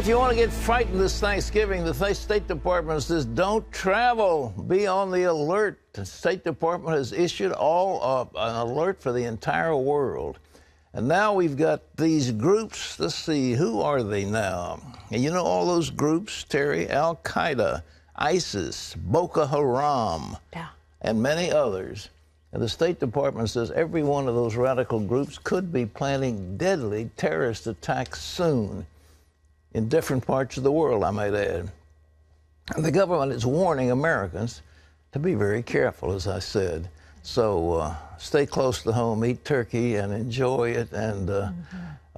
if you want to get frightened this Thanksgiving, the State Department says don't travel. Be on the alert. The State Department has issued an alert for the entire world. And now we've got these groups. Let's see, who are they now? And you know all those groups, Terry? Al-Qaeda, ISIS, Boko Haram, and many others. And the State Department says every one of those radical groups could be planning deadly terrorist attacks soon in different parts of the world, I might add. And the government is warning Americans to be very careful, as I said. So stay close to home, eat turkey, and enjoy it. And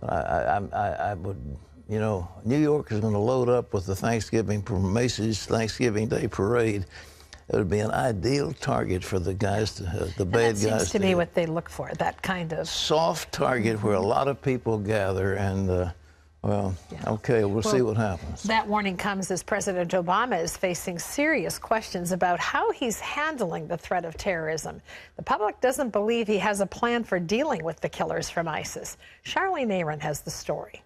I would, you know, New York is going to load up with the Macy's Thanksgiving Day Parade. It would be an ideal target for the guys, the bad guys. That seems to be what they look for, that kind of soft target where a lot of people gather and. Well, okay, we'll see what happens. That warning comes as President Obama is facing serious questions about how he's handling the threat of terrorism. The public doesn't believe he has a plan for dealing with the killers from ISIS. Charlene Aaron has the story.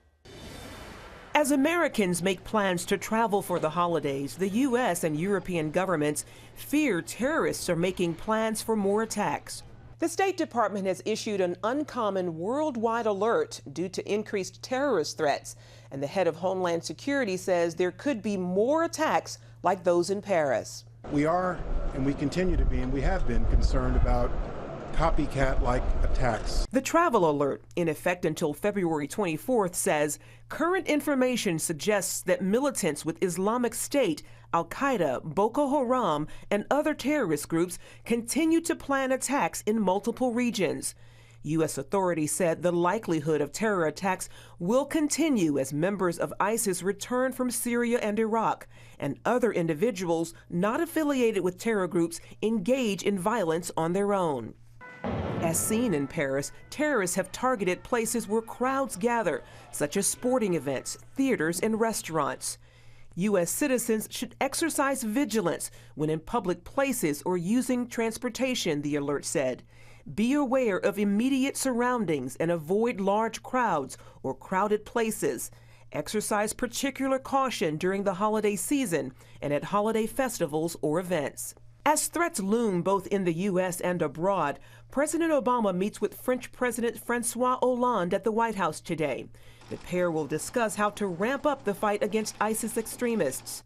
As Americans make plans to travel for the holidays, the U.S. and European governments fear terrorists are making plans for more attacks. The State Department has issued an uncommon worldwide alert due to increased terrorist threats, and the head of Homeland Security says there could be more attacks like those in Paris. We are, and we continue to be, and we have been concerned about copycat-like attacks. The travel alert, in effect until February 24th, says current information suggests that militants with Islamic State, Al-Qaeda, Boko Haram, and other terrorist groups continue to plan attacks in multiple regions. U.S. authorities said the likelihood of terror attacks will continue as members of ISIS return from Syria and Iraq, and other individuals not affiliated with terror groups engage in violence on their own. As seen in Paris, terrorists have targeted places where crowds gather, such as sporting events, theaters, and restaurants. U.S. citizens should exercise vigilance when in public places or using transportation, the alert said. Be aware of immediate surroundings and avoid large crowds or crowded places. Exercise particular caution during the holiday season and at holiday festivals or events. As threats loom both in the U.S. and abroad, President Obama meets with French President François Hollande at the White House today. The pair will discuss how to ramp up the fight against ISIS extremists.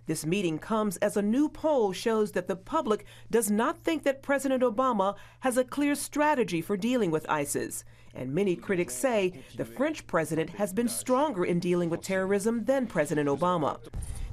This meeting comes as a new poll shows that the public does not think that President Obama has a clear strategy for dealing with ISIS. And many critics say the French president has been stronger in dealing with terrorism than President Obama.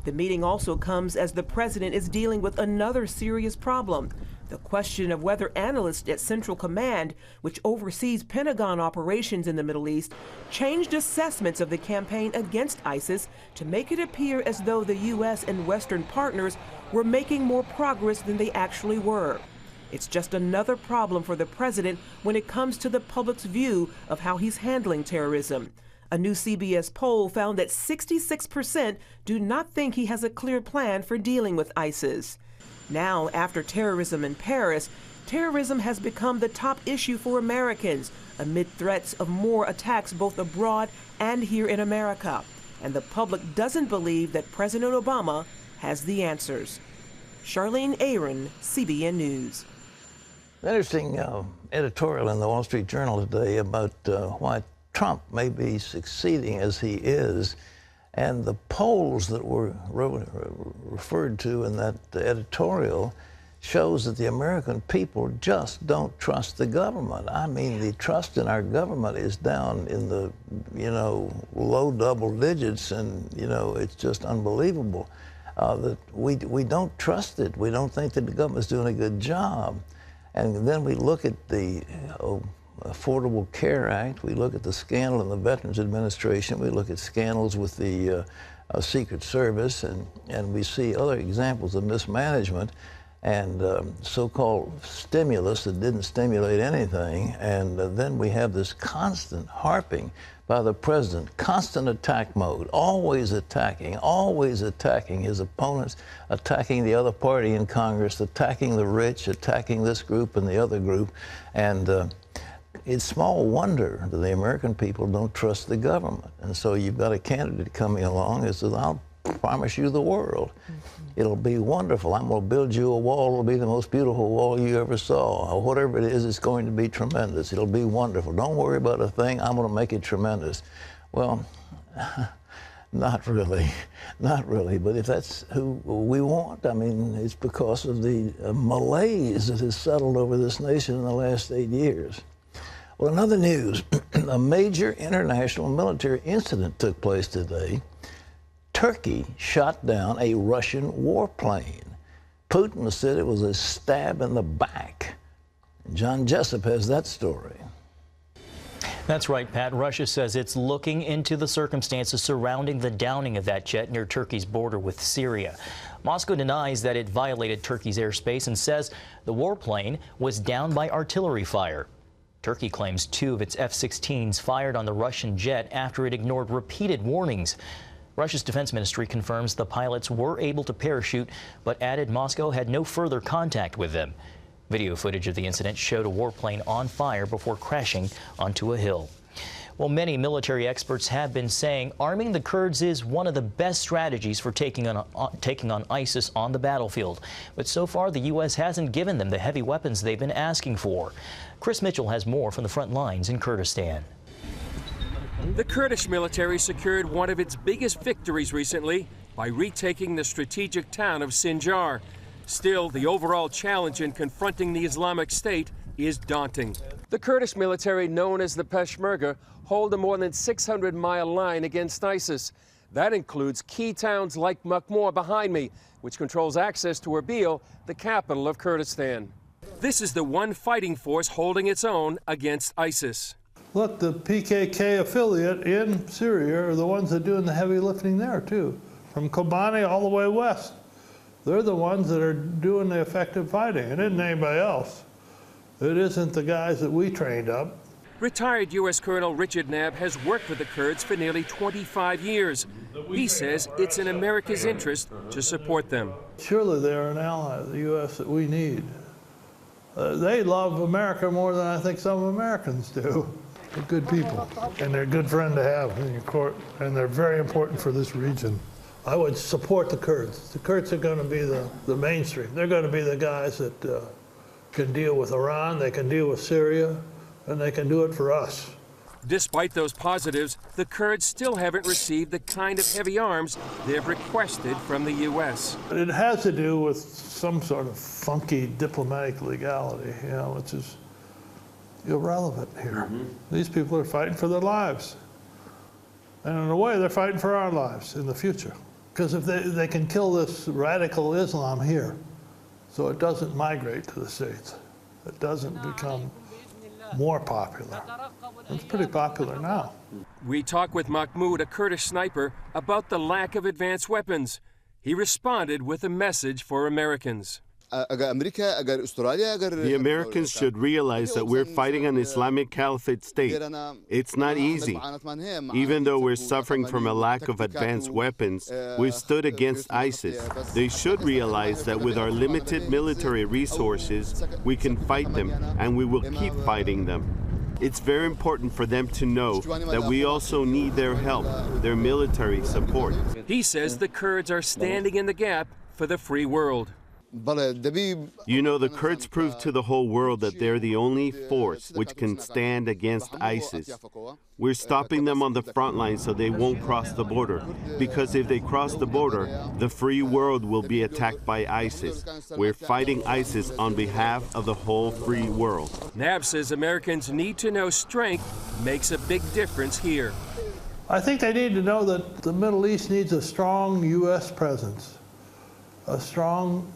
The meeting also comes as the president is dealing with another serious problem, the question of whether analysts at Central Command, which oversees Pentagon operations in the Middle East, changed assessments of the campaign against ISIS to make it appear as though the U.S. and Western partners were making more progress than they actually were. It's just another problem for the president when it comes to the public's view of how he's handling terrorism. A new CBS poll found that 66% do not think he has a clear plan for dealing with ISIS. Now, after terrorism in Paris, terrorism has become the top issue for Americans amid threats of more attacks both abroad and here in America. And the public doesn't believe that President Obama has the answers. Charlene Aaron, CBN News. Interesting editorial in the Wall Street Journal today about why Trump may be succeeding as he is, and the polls that were referred to in that editorial shows that the American people just don't trust the government. I mean, the trust in our government is down in the, low double digits, and, it's just unbelievable that we don't trust it. We don't think that the government's doing a good job. And then we look at the Affordable Care Act, we look at the scandal in the Veterans Administration, we look at scandals with the Secret Service, and we see other examples of mismanagement and so-called stimulus that didn't stimulate anything. And then we have this constant harping by the president, constant attack mode, always attacking his opponents, attacking the other party in Congress, attacking the rich, attacking this group and the other group, and it's small wonder that the American people don't trust the government. And so you've got a candidate coming along that says, I'll promise you the world. It'll be wonderful. I'm going to build you a wall. It'll be the most beautiful wall you ever saw. Or whatever it is, it's going to be tremendous. It'll be wonderful. Don't worry about a thing. I'm going to make it tremendous. Well, not really. Not really. But if that's who we want, I mean, it's because of the malaise that has settled over this nation in the last 8 years. Well, in other news, a major international military incident took place today. Turkey shot down a Russian warplane. Putin said it was a stab in the back. John Jessup has that story. That's right, Pat. Russia says it's looking into the circumstances surrounding the downing of that jet near Turkey's border with Syria. Moscow denies that it violated Turkey's airspace and says the warplane was downed by artillery fire. Turkey claims 2 of its F-16s fired on the Russian jet after it ignored repeated warnings. Russia's defense ministry confirms the pilots were able to parachute, but added Moscow had no further contact with them. Video footage of the incident showed a warplane on fire before crashing onto a hill. Well, many military experts have been saying arming the Kurds is one of the best strategies for taking on ISIS on the battlefield. But so far, the U.S. hasn't given them the heavy weapons they've been asking for. Chris Mitchell has more from the front lines in Kurdistan. The Kurdish military secured one of its biggest victories recently by retaking the strategic town of Sinjar. Still, the overall challenge in confronting the Islamic State is daunting. The Kurdish military, known as the Peshmerga, hold a more than 600-mile line against ISIS. That includes key towns like Makmur behind me, which controls access to Erbil, the capital of Kurdistan. This is the one fighting force holding its own against ISIS. Look, the PKK affiliate in Syria are the ones that are doing the heavy lifting there, too. From Kobani all the way west. They're the ones that are doing the effective fighting. It isn't anybody else. It isn't the guys that we trained up. Retired U.S. Colonel Richard Knabb has worked with the Kurds for nearly 25 years. He says it's in America's interest to support them. Surely they're an ally of the U.S. that we need. They love America more than I think some Americans do. They're good people, and they're a good friend to have in your court, and they're very important for this region. I would support the Kurds. The Kurds are going to be the mainstream. They're going to be the guys that can deal with Iran, they can deal with Syria, and they can do it for us. Despite those positives, the Kurds still haven't received the kind of heavy arms they've requested from the U.S. It has to do with some sort of funky diplomatic legality, you know, which is irrelevant here. These people are fighting for their lives. And in a way, they're fighting for our lives in the future. Because if they can kill this radical Islam here, so it doesn't migrate to the States, it doesn't become more popular. It's pretty popular now. We talked with Mahmoud, a Kurdish sniper, about the lack of advanced weapons. He responded with a message for Americans. The Americans should realize that we're fighting an Islamic Caliphate state. It's not easy. Even though we're suffering from a lack of advanced weapons, we've stood against ISIS. They should realize that with our limited military resources, we can fight them, and we will keep fighting them. It's very important for them to know that we also need their help, their military support. He says the Kurds are standing in the gap for the free world. You know, the Kurds proved to the whole world that they're the only force which can stand against ISIS. We're stopping them on the front line so they won't cross the border. Because if they cross the border, the free world will be attacked by ISIS. We're fighting ISIS on behalf of the whole free world. Knabb says Americans need to know strength makes a big difference here. I think they need to know that the Middle East needs a strong U.S. presence. A strong,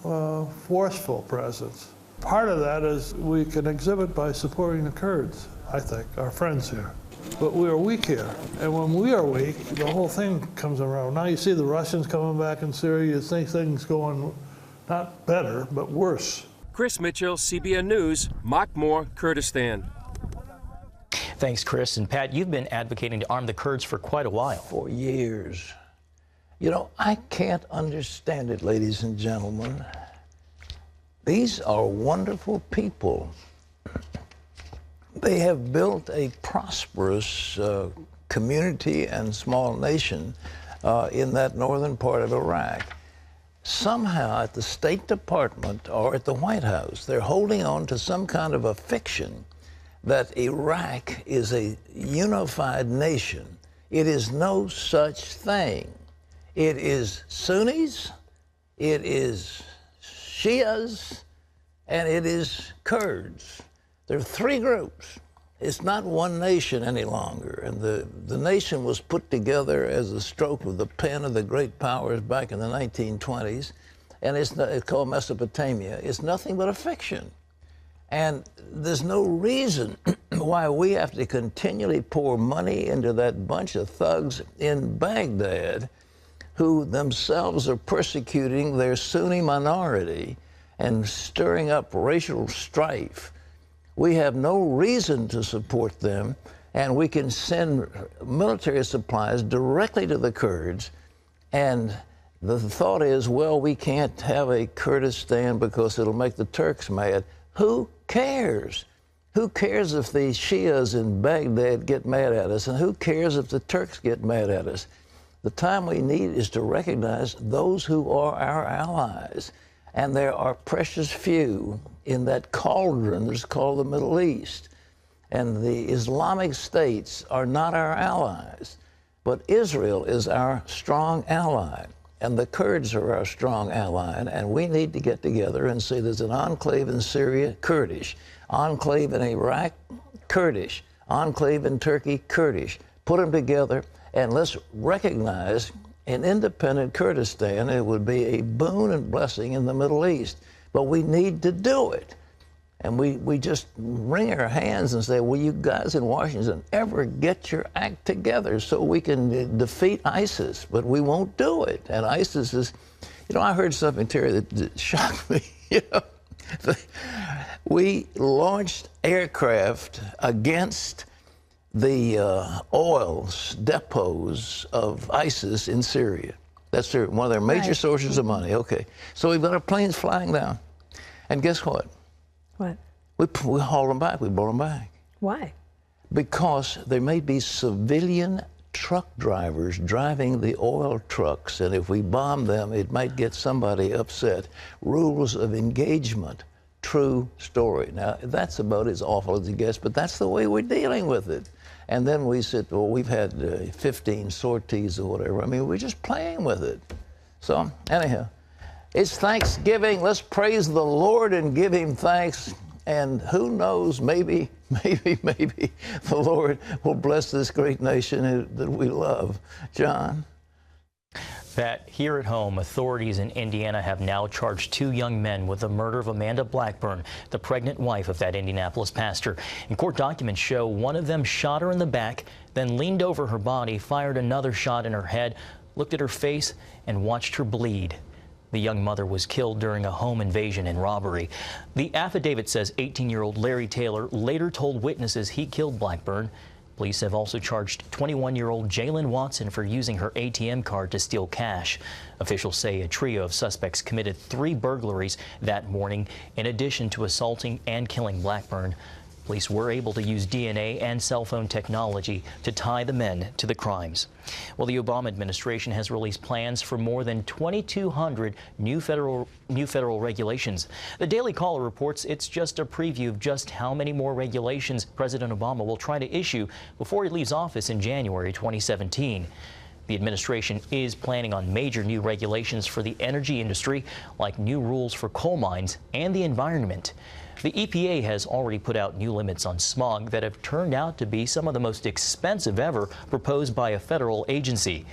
forceful presence. Part of that is we can exhibit by supporting the Kurds, I think, our friends here. But we are weak here, and when we are weak, the whole thing comes around. Now you see the Russians coming back in Syria, you think things going not better, but worse. Chris Mitchell, CBN News, Makmur, Kurdistan. Thanks, Chris. And Pat, you've been advocating to arm the Kurds for quite a while. For years. You know, I can't understand it, ladies and gentlemen. These are wonderful people. They have built a prosperous community and small nation in that northern part of Iraq. Somehow at the State Department or at the White House, they're holding on to some kind of a fiction that Iraq is a unified nation. It is no such thing. It is Sunnis, it is Shias, and it is Kurds. There are three groups. It's not one nation any longer. And the nation was put together as a stroke of the pen of the great powers back in the 1920s. And it's called Mesopotamia. It's nothing but a fiction. And there's no reason why we have to continually pour money into that bunch of thugs in Baghdad who themselves are persecuting their Sunni minority and stirring up racial strife. We have no reason to support them, and we can send military supplies directly to the Kurds. And the thought is, well, we can't have a Kurdistan because it'll make the Turks mad. Who cares? Who cares if the Shias in Baghdad get mad at us? And who cares if the Turks get mad at us? The time we need is to recognize those who are our allies. And there are precious few in that cauldron that's called the Middle East. And the Islamic states are not our allies. But Israel is our strong ally. And the Kurds are our strong ally. And we need to get together and say there's an enclave in Syria, Kurdish. Enclave in Iraq, Kurdish. Enclave in Turkey, Kurdish. Put them together and let's recognize an independent Kurdistan. It would be a boon and blessing in the Middle East. But we need to do it. And we just wring our hands and say, will you guys in Washington ever get your act together so we can defeat ISIS? But we won't do it. And ISIS is, I heard something, Terry, that shocked me. We launched aircraft against the oil depots of ISIS in Syria. That's one of their major sources of money. Okay. So we've got our planes flying down. And guess what? What? We haul them back. We blow them back. Why? Because there may be civilian truck drivers driving the oil trucks, and if we bomb them, it might get somebody upset. Rules of engagement. True story. Now, that's about as awful as it gets, but that's the way we're dealing with it. And then we said, well, we've had 15 sorties or whatever. I mean, we're just playing with it. So, anyhow, it's Thanksgiving. Let's praise the Lord and give him thanks. And who knows, maybe the Lord will bless this great nation that we love. John? Pat, here at home, authorities in Indiana have now charged 2 young men with the murder of Amanda Blackburn, the pregnant wife of that Indianapolis pastor. And court documents show one of them shot her in the back, then leaned over her body, fired another shot in her head, looked at her face, and watched her bleed. The young mother was killed during a home invasion and robbery. The affidavit says 18-year-old Larry Taylor later told witnesses he killed Blackburn. Police have also charged 21-year-old Jalen Watson for using her ATM card to steal cash. Officials say a trio of suspects committed 3 burglaries that morning, in addition to assaulting and killing Blackburn. Police were able to use DNA and cell phone technology to tie the men to the crimes. Well, the Obama administration has released plans for more than 2,200 new federal regulations. The Daily Caller reports it's just a preview of just how many more regulations President Obama will try to issue before he leaves office in January 2017. The administration is planning on major new regulations for the energy industry, like new rules for coal mines and the environment. The EPA has already put out new limits on smog that have turned out to be some of the most expensive ever proposed by a federal agency.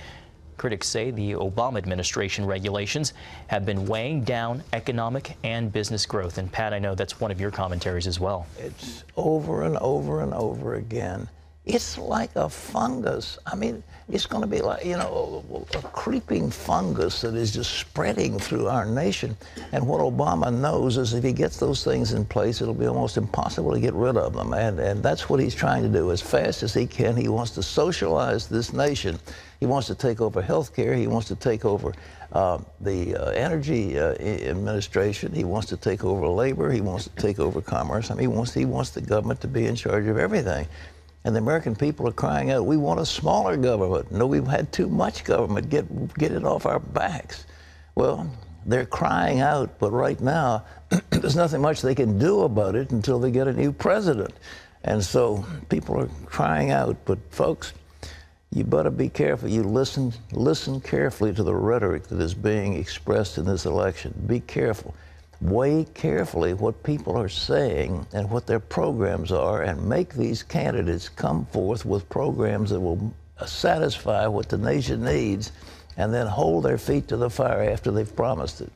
Critics say the Obama administration regulations have been weighing down economic and business growth. And Pat, I know that's one of your commentaries as well. It's over and over and over again. It's like a fungus. I mean, it's going to be like, you know, a creeping fungus that is just spreading through our nation. And what Obama knows is if he gets those things in place, it'll be almost impossible to get rid of them. And that's what he's trying to do as fast as he can. He wants to socialize this nation. He wants to take over health care. He wants to take over the energy administration. He wants to take over labor. He wants to take over commerce. I mean, he wants the government to be in charge of everything. And the American people are crying out, we want a smaller government. No, we've had too much government. Get it off our backs. Well, they're crying out, but right now, there's nothing much they can do about it until they get a new president. And so people are crying out, but folks, you better be careful. You listen carefully to the rhetoric that is being expressed in this election. Be careful. Weigh carefully what people are saying and what their programs are, and make these candidates come forth with programs that will satisfy what the nation needs, and then hold their feet to the fire after they've promised it.